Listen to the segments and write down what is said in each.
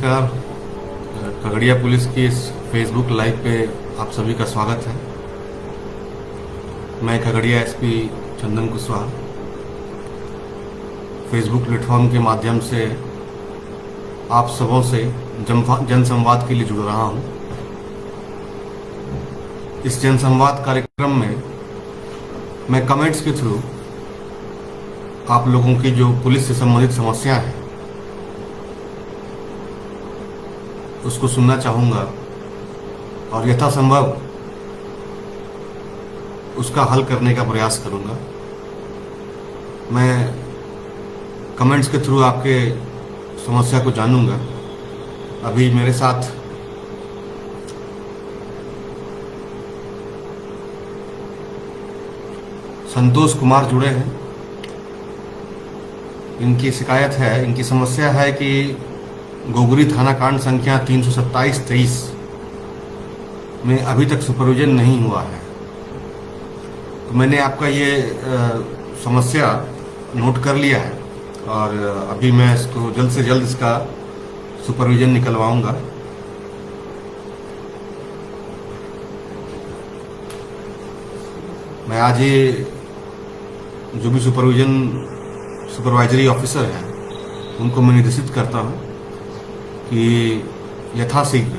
नमस्कार। खगड़िया पुलिस की इस फेसबुक लाइव पे आप सभी का स्वागत है। मैं खगड़िया एसपी चंदन कुशवाहा फेसबुक प्लेटफॉर्म के माध्यम से आप सबों से जनसंवाद के लिए जुड़ रहा हूं। इस जनसंवाद कार्यक्रम में मैं कमेंट्स के थ्रू आप लोगों की जो पुलिस से संबंधित समस्या है उसको सुनना चाहूँगा और यथासंभव उसका हल करने का प्रयास करूँगा। मैं कमेंट्स के थ्रू आपके समस्या को जानूँगा। अभी मेरे साथ संतोष कुमार जुड़े हैं। इनकी शिकायत है, इनकी समस्या है कि गोगरी थाना कांड संख्या 327-23 में अभी तक सुपरविजन नहीं हुआ है। तो मैंने आपका ये समस्या नोट कर लिया है और अभी मैं इसको जल्द से जल्द इसका सुपरविजन निकलवाऊंगा। मैं आज ये जो भी सुपरवाइजरी ऑफिसर हैं उनको मैं निर्देशित करता हूं कि यथाशीघ्र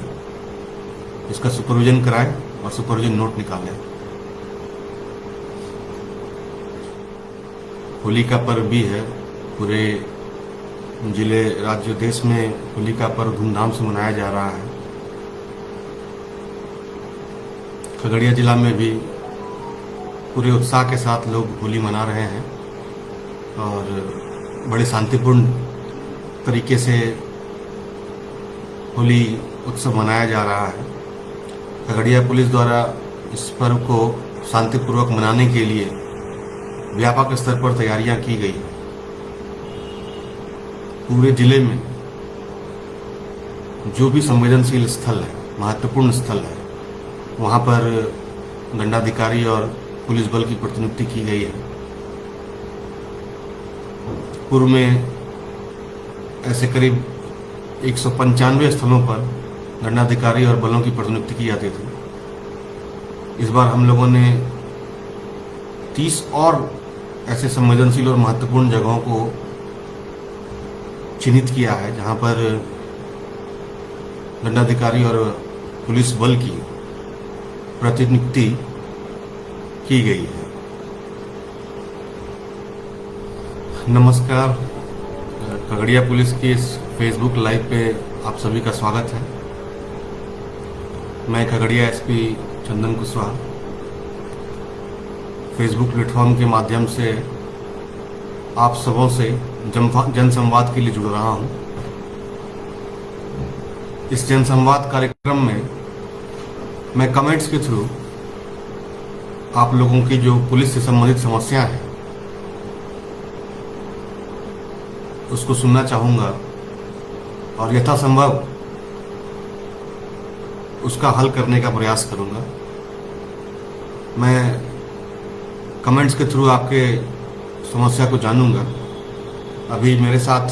इसका सुपरविजन कराएं और सुपरविजन नोट निकालें। होली का पर्व भी है। पूरे जिले, राज्य, देश में होली का पर्व धूमधाम से मनाया जा रहा है। खगड़िया जिला में भी पूरे उत्साह के साथ लोग होली मना रहे हैं और बड़े शांतिपूर्ण तरीके से होली उत्सव मनाया जा रहा है। खगड़िया पुलिस द्वारा इस पर्व को शांतिपूर्वक मनाने के लिए व्यापक स्तर पर तैयारियां की गई हैं। पूरे जिले में जो भी संवेदनशील स्थल है, महत्वपूर्ण स्थल है, वहां पर दंडाधिकारी और पुलिस बल की प्रतिनियुक्ति की गई है। पूर्व में ऐसे करीब 195 स्थलों पर दंडाधिकारी और बलों की प्रतिनियुक्ति की जाती थी। इस बार हम लोगों ने 30 और ऐसे संवेदनशील और महत्वपूर्ण जगहों को चिन्हित किया है जहां पर दंडाधिकारी और पुलिस बल की प्रतिनियुक्ति की गई है। नमस्कार। खगड़िया पुलिस की इस फेसबुक लाइव पे आप सभी का स्वागत है। मैं खगड़िया एसपी चंदन कुशवाहा फेसबुक प्लेटफॉर्म के माध्यम से आप सबों से जनसंवाद के लिए जुड़ रहा हूं। इस जनसंवाद कार्यक्रम में मैं कमेंट्स के थ्रू आप लोगों की जो पुलिस से संबंधित समस्या है उसको सुनना चाहूँगा और यथासंभव उसका हल करने का प्रयास करूँगा। मैं कमेंट्स के थ्रू आपके समस्या को जानूँगा। अभी मेरे साथ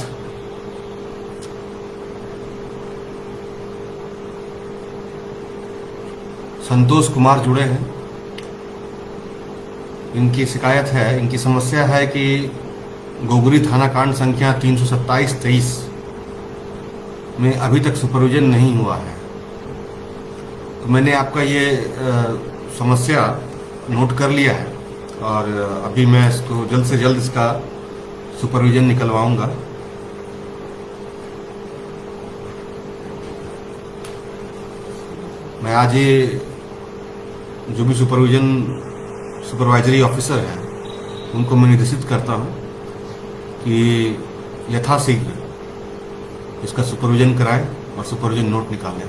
संतोष कुमार जुड़े हैं। इनकी शिकायत है, इनकी समस्या है कि गोगरी थाना कांड संख्या 327-23 में अभी तक सुपरविजन नहीं हुआ है। तो मैंने आपका ये समस्या नोट कर लिया है और अभी मैं इसको जल्द से जल्द इसका सुपरविजन निकलवाऊंगा। मैं आज ये जो भी सुपरवाइजरी ऑफिसर हैं उनको मैं निर्देशित करता हूं कि यथाशीघ्र इसका सुपरविजन कराएं और सुपरविजन नोट निकालें।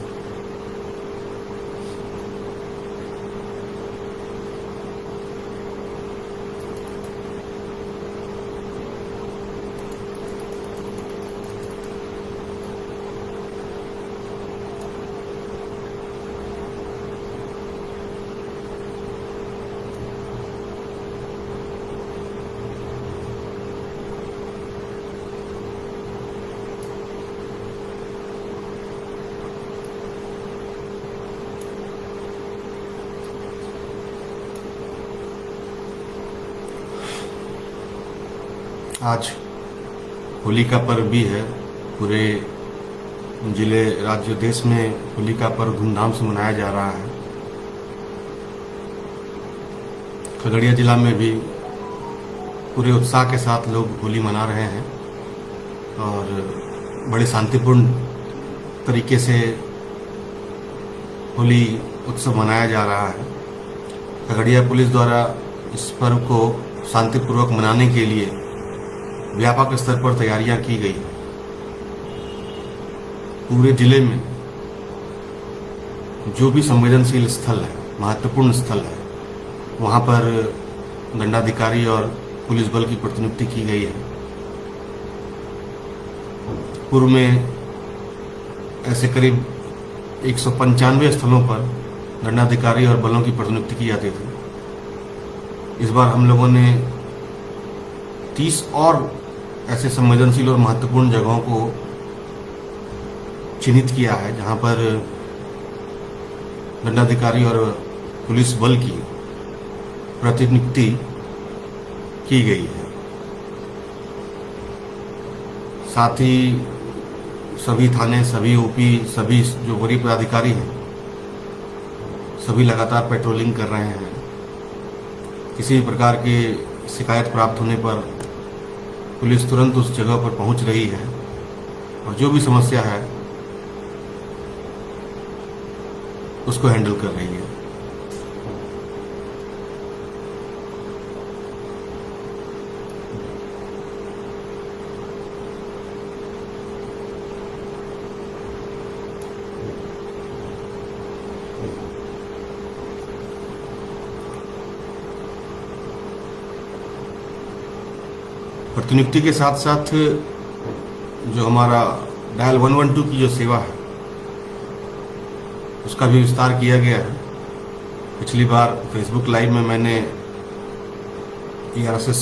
आज होली का पर्व भी है। पूरे जिले, राज्य, देश में होली का पर्व धूमधाम से मनाया जा रहा है। खगड़िया जिला में भी पूरे उत्साह के साथ लोग होली मना रहे हैं और बड़े शांतिपूर्ण तरीके से होली उत्सव मनाया जा रहा है। खगड़िया पुलिस द्वारा इस पर्व को शांतिपूर्वक मनाने के लिए व्यापक स्तर पर तैयारियां की गई। पूरे जिले में जो भी संवेदनशील स्थल है, महत्वपूर्ण स्थल है, वहां पर दंडाधिकारी और पुलिस बल की प्रतिनियुक्ति की गई है। पूर्व में ऐसे करीब 195 स्थलों पर दंडाधिकारी और बलों की प्रतिनियुक्ति की जाती थी। इस बार हम लोगों ने 30 और ऐसे संवेदनशील और महत्वपूर्ण जगहों को चिन्हित किया है जहां पर दंडाधिकारी और पुलिस बल की प्रतिनियुक्ति की गई है। साथ ही सभी थाने, सभी ओपी, सभी जो वरीय पदाधिकारी हैं, सभी लगातार पेट्रोलिंग कर रहे हैं। किसी भी प्रकार की शिकायत प्राप्त होने पर पुलिस तुरंत उस जगह पर पहुंच रही है और जो भी समस्या है उसको हैंडल कर रही है। प्रतिनियुक्ति के साथ साथ जो हमारा डायल 112 की जो सेवा है उसका भी विस्तार किया गया है। पिछली बार फेसबुक लाइव में मैंने ERSS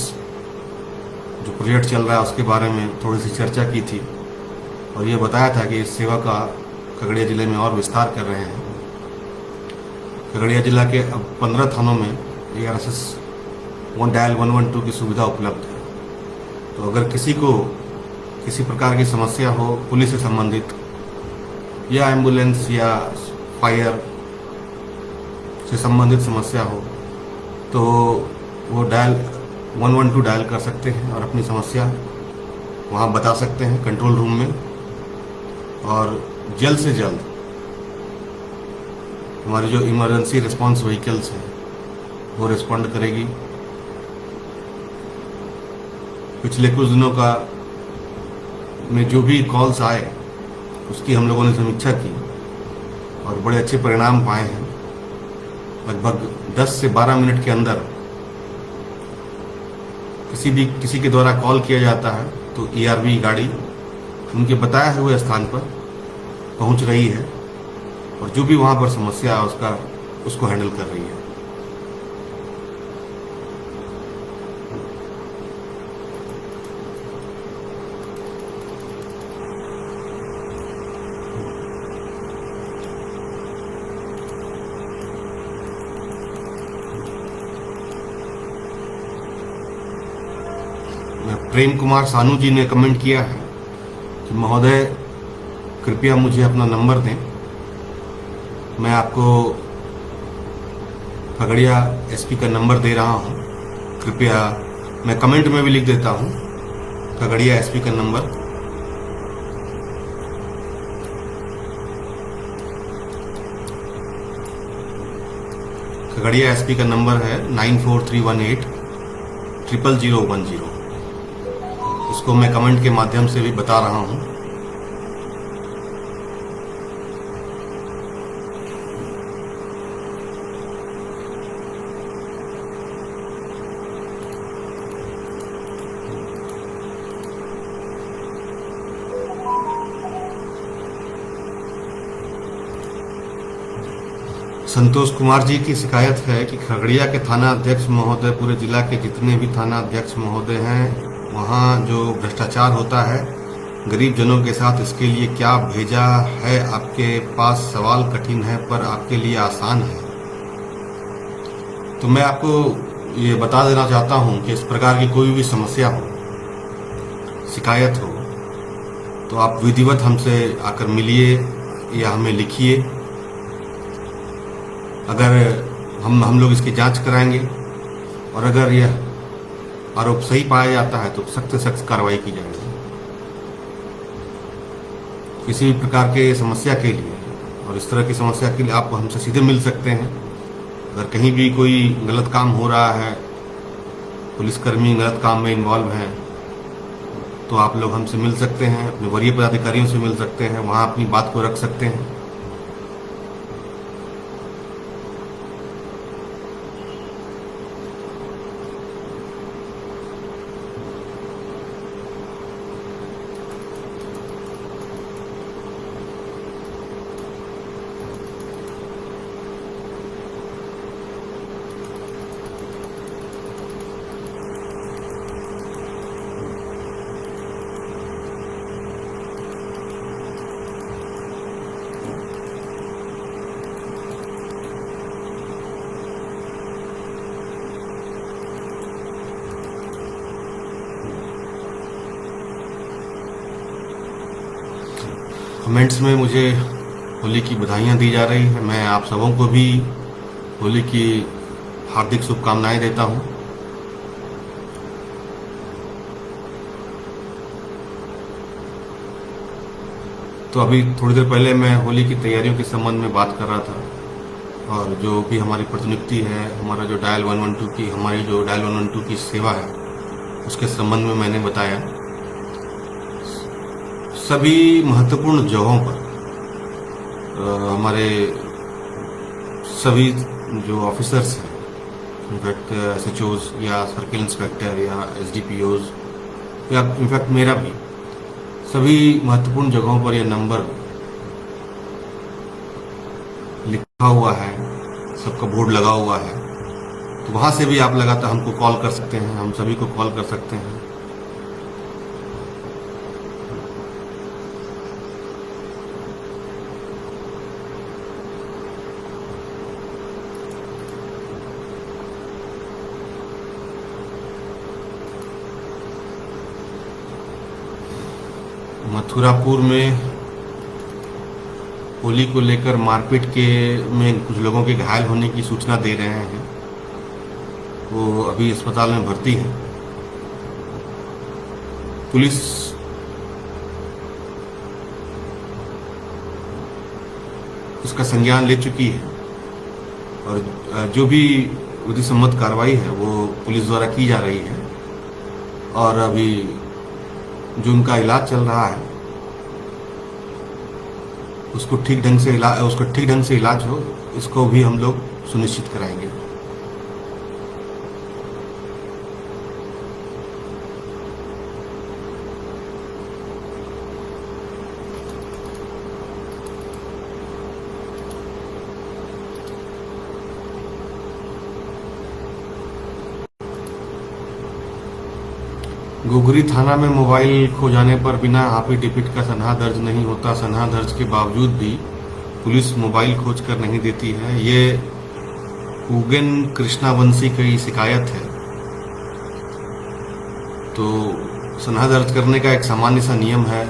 जो प्रोजेक्ट चल रहा है उसके बारे में थोड़ी सी चर्चा की थी और ये बताया था कि इस सेवा का खगड़िया जिले में और विस्तार कर रहे हैं। खगड़िया जिला के अब 15 थानों में ERSS डायल 112 की सुविधा उपलब्ध है। तो अगर किसी को किसी प्रकार की समस्या हो पुलिस से संबंधित या एम्बुलेंस या फायर से संबंधित समस्या हो तो वो डायल 112 डायल कर सकते हैं और अपनी समस्या वहाँ बता सकते हैं कंट्रोल रूम में, और जल्द से जल्द हमारी जो इमरजेंसी रिस्पांस व्हीकल्स हैं वो रिस्पॉन्ड करेगी। पिछले कुछ दिनों का में जो भी कॉल्स आए उसकी हम लोगों ने समीक्षा की और बड़े अच्छे परिणाम पाए हैं। लगभग 10 से 12 मिनट के अंदर किसी के द्वारा कॉल किया जाता है तो ERV गाड़ी उनके बताए हुए स्थान पर पहुंच रही है और जो भी वहां पर समस्या है उसको हैंडल कर रही है। प्रेम कुमार सानू जी ने कमेंट किया है कि महोदय कृपया मुझे अपना नंबर दें। मैं आपको खगड़िया SP का नंबर दे रहा हूं। कृपया, मैं कमेंट में भी लिख देता हूं खगड़िया SP का नंबर। खगड़िया SP का नंबर है 94318 00010। इसको मैं कमेंट के माध्यम से भी बता रहा हूं। संतोष कुमार जी की शिकायत है कि खगड़िया के थाना अध्यक्ष महोदय, पूरे जिला के जितने भी थाना अध्यक्ष महोदय हैं वहाँ जो भ्रष्टाचार होता है गरीब जनों के साथ, इसके लिए क्या भेजा है आपके पास? सवाल कठिन है पर आपके लिए आसान है। तो मैं आपको ये बता देना चाहता हूँ कि इस प्रकार की कोई भी समस्या हो शिकायत हो तो आप विधिवत हमसे आकर मिलिए या हमें लिखिए। अगर हम लोग इसकी जांच कराएंगे और अगर यह आरोप सही पाया जाता है तो सख्त से सख्त कार्रवाई की जाएगी। किसी भी प्रकार के समस्या के लिए और इस तरह की समस्या के लिए आप हमसे सीधे मिल सकते हैं। अगर कहीं भी कोई गलत काम हो रहा है, पुलिसकर्मी गलत काम में इन्वॉल्व हैं, तो आप लोग हमसे मिल सकते हैं, अपने वरीय पदाधिकारियों से मिल सकते हैं, वहाँ अपनी बात को रख सकते हैं। कमेंट्स में मुझे होली की बधाइयाँ दी जा रही है। मैं आप सबों को भी होली की हार्दिक शुभकामनाएं देता हूँ। तो अभी थोड़ी देर पहले मैं होली की तैयारियों के संबंध में बात कर रहा था और जो भी हमारी प्रतिनियुक्ति है, हमारा जो डायल 112 की हमारी जो डायल 112 की सेवा है उसके संबंध में मैंने बताया। सभी महत्वपूर्ण जगहों पर हमारे सभी जो ऑफिसर्स हैं, इनफैक्ट SHOs या सर्किल इंस्पेक्टर या SDPOs या इनफैक्ट मेरा भी, सभी महत्वपूर्ण जगहों पर यह नंबर लिखा हुआ है, सबका बोर्ड लगा हुआ है। तो वहाँ से भी आप लगातार हमको कॉल कर सकते हैं, हम सभी को कॉल कर सकते हैं। मथुरापुर में होली को लेकर मारपीट के में कुछ लोगों के घायल होने की सूचना दे रहे हैं। वो अभी अस्पताल में भर्ती है। पुलिस उसका संज्ञान ले चुकी है और जो भी विधि सम्मत कार्रवाई है वो पुलिस द्वारा की जा रही है। और अभी जो उनका इलाज चल रहा है उसको ठीक ढंग से इलाज हो, इसको भी हम लोग सुनिश्चित कराएंगे। गोगरी थाना में मोबाइल खो जाने पर बिना एफिडेविट का सनहा दर्ज नहीं होता। सनहा दर्ज के बावजूद भी पुलिस मोबाइल खोज कर नहीं देती है। ये उगेन कृष्णावंशी की शिकायत है। तो सनहा दर्ज करने का एक सामान्य सा नियम है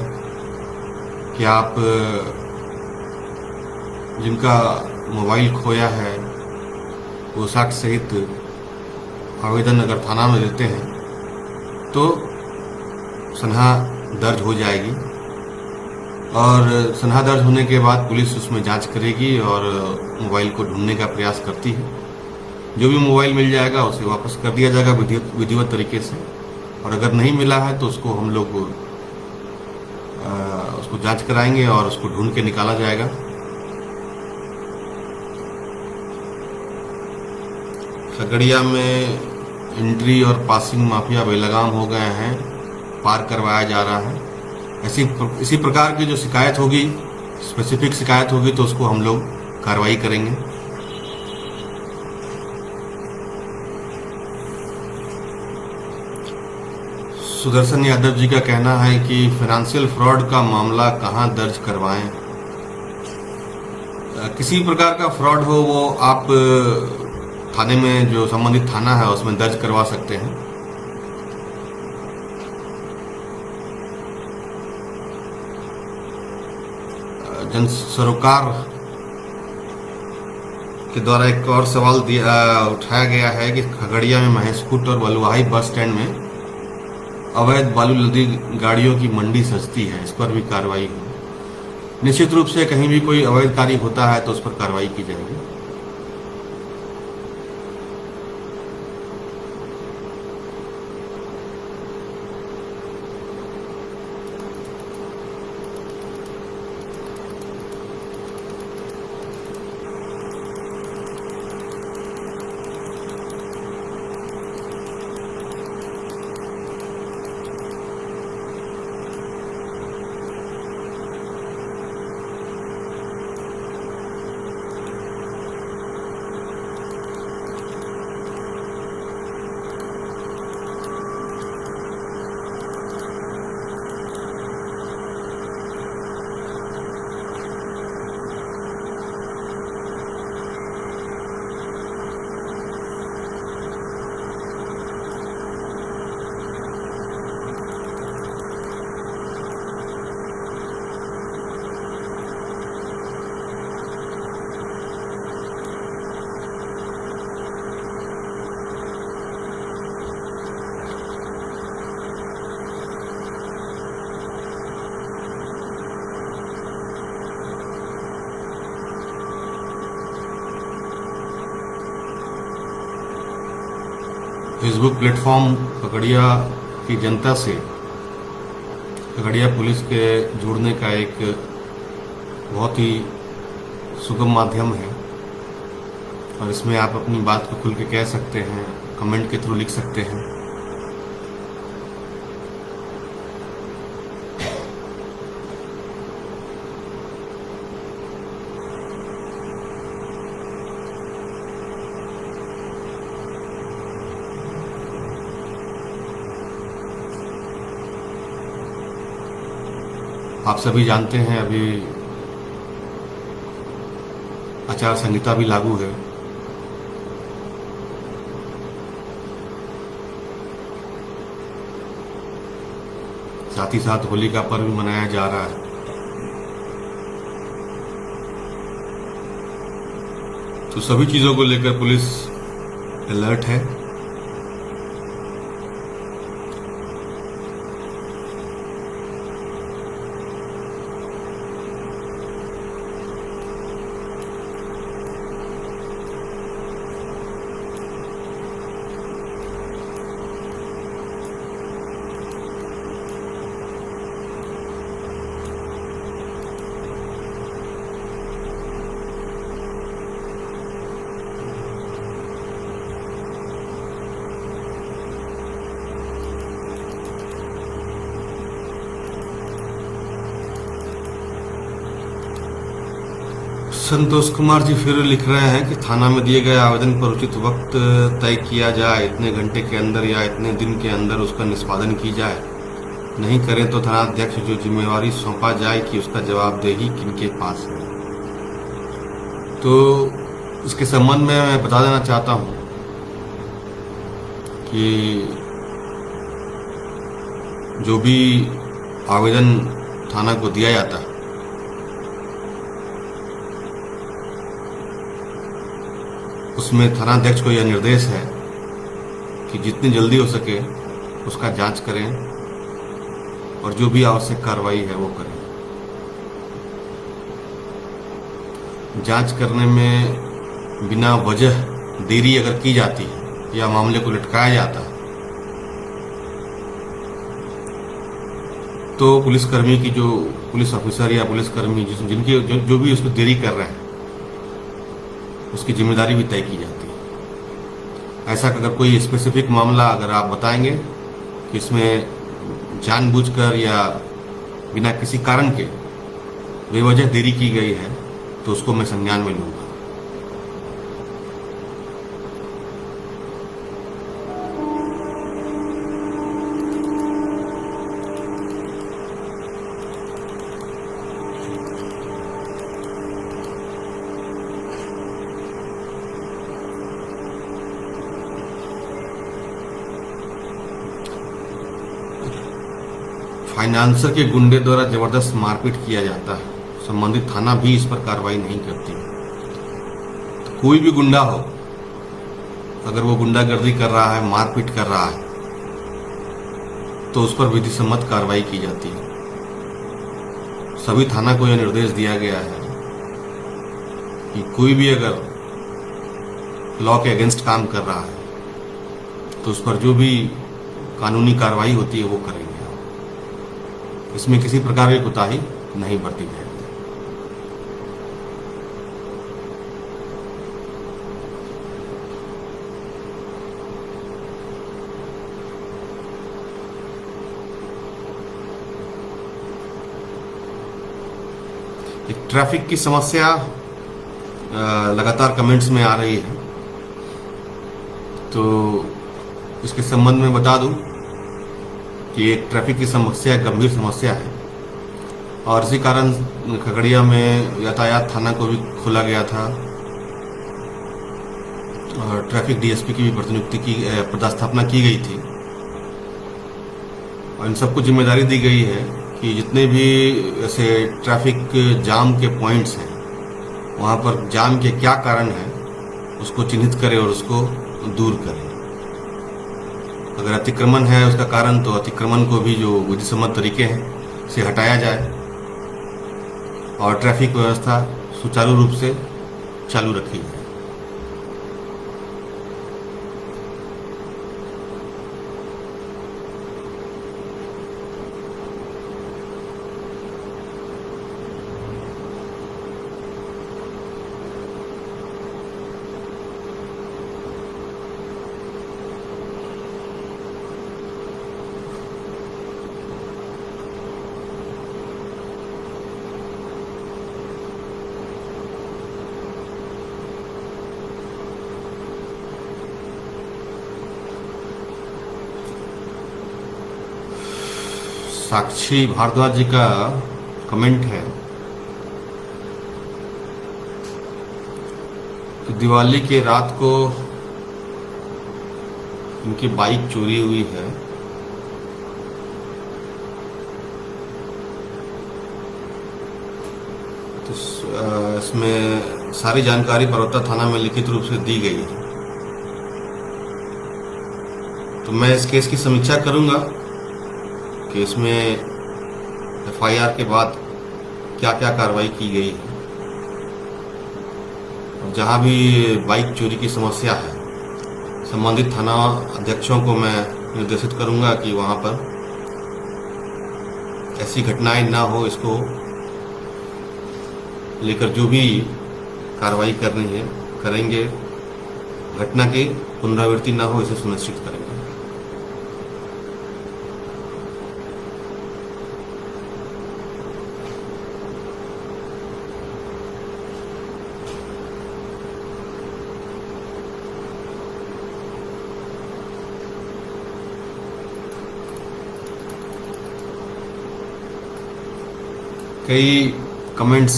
कि आप जिनका मोबाइल खोया है वो साक्ष्य सहित आवेदन अगर थाना में देते हैं तो सनहा दर्ज हो जाएगी और सनहा दर्ज होने के बाद पुलिस उसमें जांच करेगी और मोबाइल को ढूंढने का प्रयास करती है। जो भी मोबाइल मिल जाएगा उसे वापस कर दिया जाएगा विधिवत तरीके से। और अगर नहीं मिला है तो उसको हम लोग उसको जांच कराएंगे और उसको ढूंढ के निकाला जाएगा। खगड़िया में एंट्री और पासिंग माफिया बेलगाम हो गए हैं, पार करवाया जा रहा है। इसी प्रकार की जो शिकायत होगी, स्पेसिफिक शिकायत होगी तो उसको हम लोग कार्रवाई करेंगे। सुदर्शन यादव जी का कहना है कि फाइनेंशियल फ्रॉड का मामला कहां दर्ज करवाएं। किसी प्रकार का फ्रॉड हो वो आप थाने में जो संबंधित थाना है उसमें दर्ज करवा सकते हैं। जन सरोकार के द्वारा एक और सवाल उठाया गया है कि खगड़िया में महेशखूंट और बलुआही बस स्टैंड में अवैध बालू लदी गाड़ियों की मंडी सजती है, इस पर भी कार्रवाई हो। निश्चित रूप से कहीं भी कोई अवैध कार्य होता है तो उस पर कार्रवाई की जाएगी। फेसबुक प्लेटफॉर्म खगड़िया की जनता से खगड़िया पुलिस के जुड़ने का एक बहुत ही सुगम माध्यम है और इसमें आप अपनी बात को खुल के कह सकते हैं, कमेंट के थ्रू लिख सकते हैं। आप सभी जानते हैं अभी आचार संहिता भी लागू है। साथ ही साथ होली का पर्व भी मनाया जा रहा है। तो सभी चीजों को लेकर पुलिस अलर्ट है। संतोष कुमार जी फिर लिख रहे हैं कि थाना में दिए गए आवेदन पर उचित वक्त तय किया जाए, इतने घंटे के अंदर या इतने दिन के अंदर उसका निष्पादन की जाए। नहीं करें तो थानाध्यक्ष जो जिम्मेवारी सौंपा जाए कि उसका जवाबदेही किनके पास है। तो इसके संबंध में मैं बता देना चाहता हूं कि जो भी आवेदन थाना को दिया जाता है उसमें थानाध्यक्ष को यह निर्देश है कि जितनी जल्दी हो सके उसका जांच करें और जो भी आवश्यक कार्रवाई है वो करें। जांच करने में बिना वजह देरी अगर की जाती है या मामले को लटकाया जाता है तो पुलिसकर्मी की जो पुलिस ऑफिसर या पुलिसकर्मी जिनकी जो भी उसको देरी कर रहे हैं उसकी जिम्मेदारी भी तय की जाती है। ऐसा अगर कोई स्पेसिफिक मामला अगर आप बताएंगे कि इसमें जानबूझकर या बिना किसी कारण के बेवजह देरी की गई है तो उसको मैं संज्ञान में लूंगा। फाइनेंसर के गुंडे द्वारा जबरदस्त मारपीट किया जाता है। संबंधित थाना भी इस पर कार्रवाई नहीं करती। तो कोई भी गुंडा हो, अगर वो गुंडागर्दी कर रहा है, मारपीट कर रहा है, तो उस पर विधि सम्मत कार्रवाई की जाती है। सभी थाना को यह निर्देश दिया गया है कि कोई भी अगर लॉ के अगेंस्ट काम कर रहा है तो उस पर जो भी कानूनी कार्रवाई होती है वो करेंगे। इसमें किसी प्रकार की कोताही नहीं बरती जाएगी। एक ट्रैफिक की समस्या लगातार कमेंट्स में आ रही है, तो इसके संबंध में बता दूं कि एक ट्रैफिक की समस्या गंभीर समस्या है और इसी कारण खगड़िया में यातायात थाना को भी खोला गया था और ट्रैफिक डीएसपी की भी पदस्थापना की गई थी और इन सबको जिम्मेदारी दी गई है कि जितने भी ऐसे ट्रैफिक जाम के पॉइंट्स हैं वहाँ पर जाम के क्या कारण है उसको चिन्हित करें और उसको दूर करें। अगर अतिक्रमण है उसका कारण, तो अतिक्रमण को भी जो विधिसम्मत तरीके हैं से हटाया जाए और ट्रैफिक व्यवस्था सुचारू रूप से चालू रखी जाए। साक्षी भारद्वाज जी का कमेंट है कि दिवाली के रात को इनकी बाइक चोरी हुई है, तो इसमें सारी जानकारी परौता थाना में लिखित रूप से दी गई है। तो मैं इस केस की समीक्षा करूंगा कि इसमें एफआईआर के बाद क्या क्या कार्रवाई की गई है। जहां भी बाइक चोरी की समस्या है, संबंधित थाना अध्यक्षों को मैं निर्देशित करूंगा कि वहां पर ऐसी घटनाएं ना हो, इसको लेकर जो भी कार्रवाई करनी है करेंगे, घटना की पुनरावृत्ति ना हो इसे सुनिश्चित करेंगे। कई कमेंट्स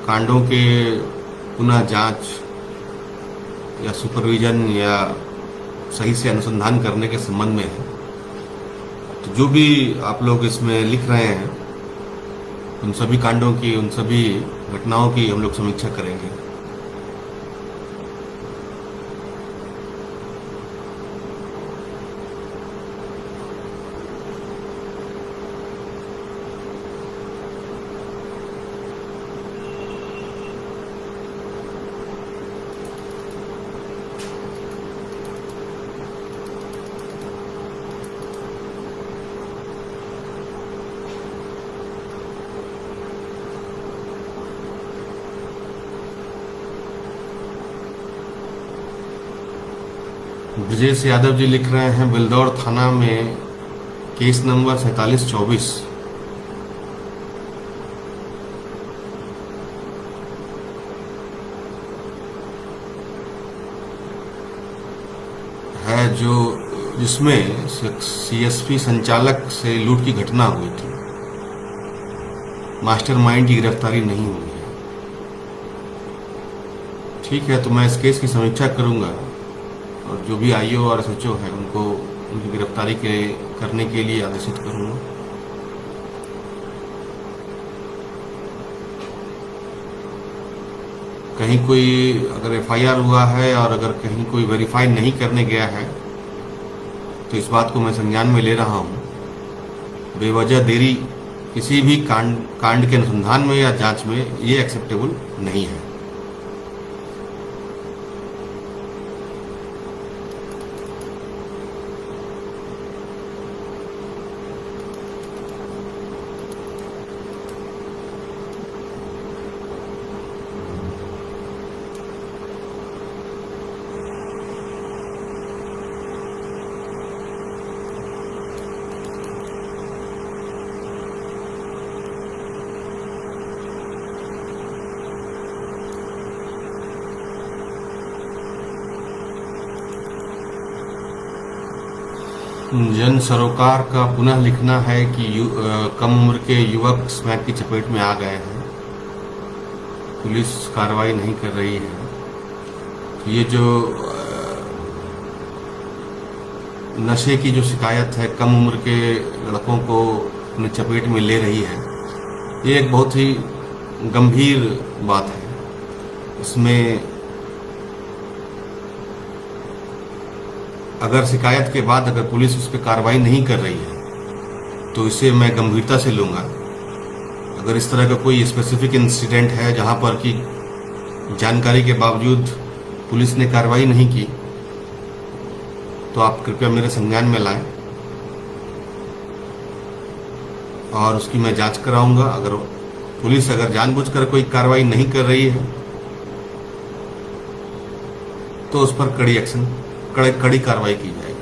कांडों के पुनः जांच या सुपरविजन या सही से अनुसंधान करने के संबंध में है। तो जो भी आप लोग इसमें लिख रहे हैं उन सभी कांडों की, उन सभी घटनाओं की हम लोग समीक्षा करेंगे। ब्रजेश यादव जी लिख रहे हैं बिलदौर थाना में केस नंबर 4724 है, जो जिसमें सीएसपी संचालक से लूट की घटना हुई थी। मास्टरमाइंड की गिरफ्तारी नहीं हुई है। ठीक है, तो मैं इस केस की समीक्षा करूंगा और जो भी आईओ और एसएचओ है उनको उनकी गिरफ्तारी करने के लिए आदेशित करूंगा। कहीं कोई अगर एफआईआर हुआ है और अगर कहीं कोई वेरीफाई नहीं करने गया है तो इस बात को मैं संज्ञान में ले रहा हूँ। बेवजह देरी किसी भी कांड के अनुसंधान में या जांच में ये एक्सेप्टेबल नहीं है। जन सरोकार का पुनः लिखना है कि कम उम्र के युवक स्मैक की चपेट में आ गए हैं, पुलिस कार्रवाई नहीं कर रही है। ये जो नशे की जो शिकायत है कम उम्र के लड़कों को अपने चपेट में ले रही है, ये एक बहुत ही गंभीर बात है। इसमें अगर शिकायत के बाद अगर पुलिस उस पर कार्रवाई नहीं कर रही है तो इसे मैं गंभीरता से लूँगा। अगर इस तरह का कोई स्पेसिफिक इंसिडेंट है जहां पर कि जानकारी के बावजूद पुलिस ने कार्रवाई नहीं की तो आप कृपया मेरे संज्ञान में लाएं और उसकी मैं जांच कराऊंगा। अगर पुलिस जानबूझकर कोई कार्रवाई नहीं कर रही है तो उस पर कड़ी कार्रवाई की जाएगी।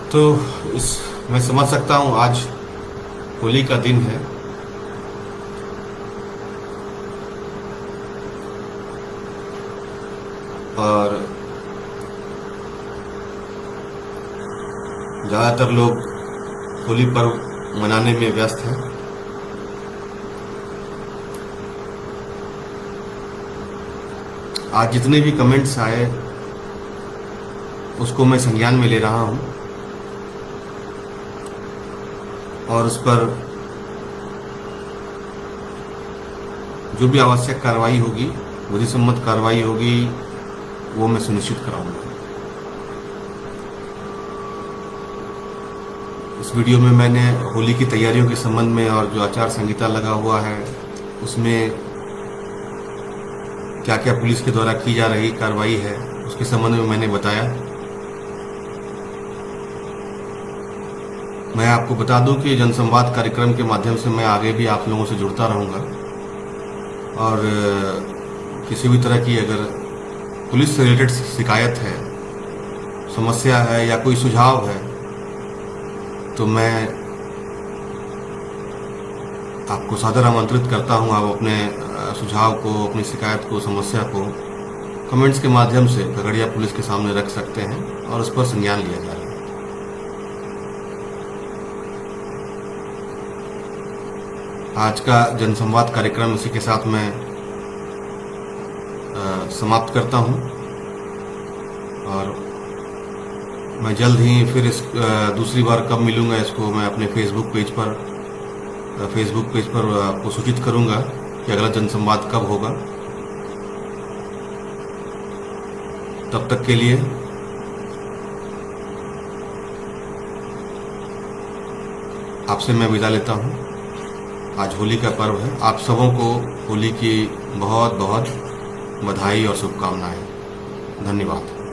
तो मैं समझ सकता हूँ आज होली का दिन है और ज़्यादातर लोग होली पर्व मनाने में व्यस्त हैं। आज जितने भी कमेंट्स आए उसको मैं संज्ञान में ले रहा हूँ और उस पर जो भी आवश्यक कार्रवाई होगी, विधि सम्मत कार्रवाई होगी, वो मैं सुनिश्चित कराऊंगा। इस वीडियो में मैंने होली की तैयारियों के संबंध में और जो आचार संहिता लगा हुआ है उसमें क्या क्या पुलिस के द्वारा की जा रही कार्रवाई है उसके संबंध में मैंने बताया। मैं आपको बता दूं कि जनसंवाद कार्यक्रम के माध्यम से मैं आगे भी आप लोगों से जुड़ता रहूंगा और किसी भी तरह की अगर पुलिस से रिलेटेड शिकायत है, समस्या है या कोई सुझाव है तो मैं आपको सादर आमंत्रित करता हूं। आप अपने सुझाव को, अपनी शिकायत को, समस्या को कमेंट्स के माध्यम से खगड़िया पुलिस के सामने रख सकते हैं और उस पर संज्ञान लिया जाएगा। आज का जनसंवाद कार्यक्रम इसी के साथ मैं समाप्त करता हूं और मैं जल्द ही फिर इस दूसरी बार कब मिलूंगा इसको मैं अपने फेसबुक पेज पर आपको सूचित करूंगा कि अगला जनसंवाद कब होगा। तब तक के लिए आपसे मैं विदा लेता हूं। आज होली का पर्व है। आप सबों को होली की बहुत बहुत बधाई और शुभकामनाएं। धन्यवाद।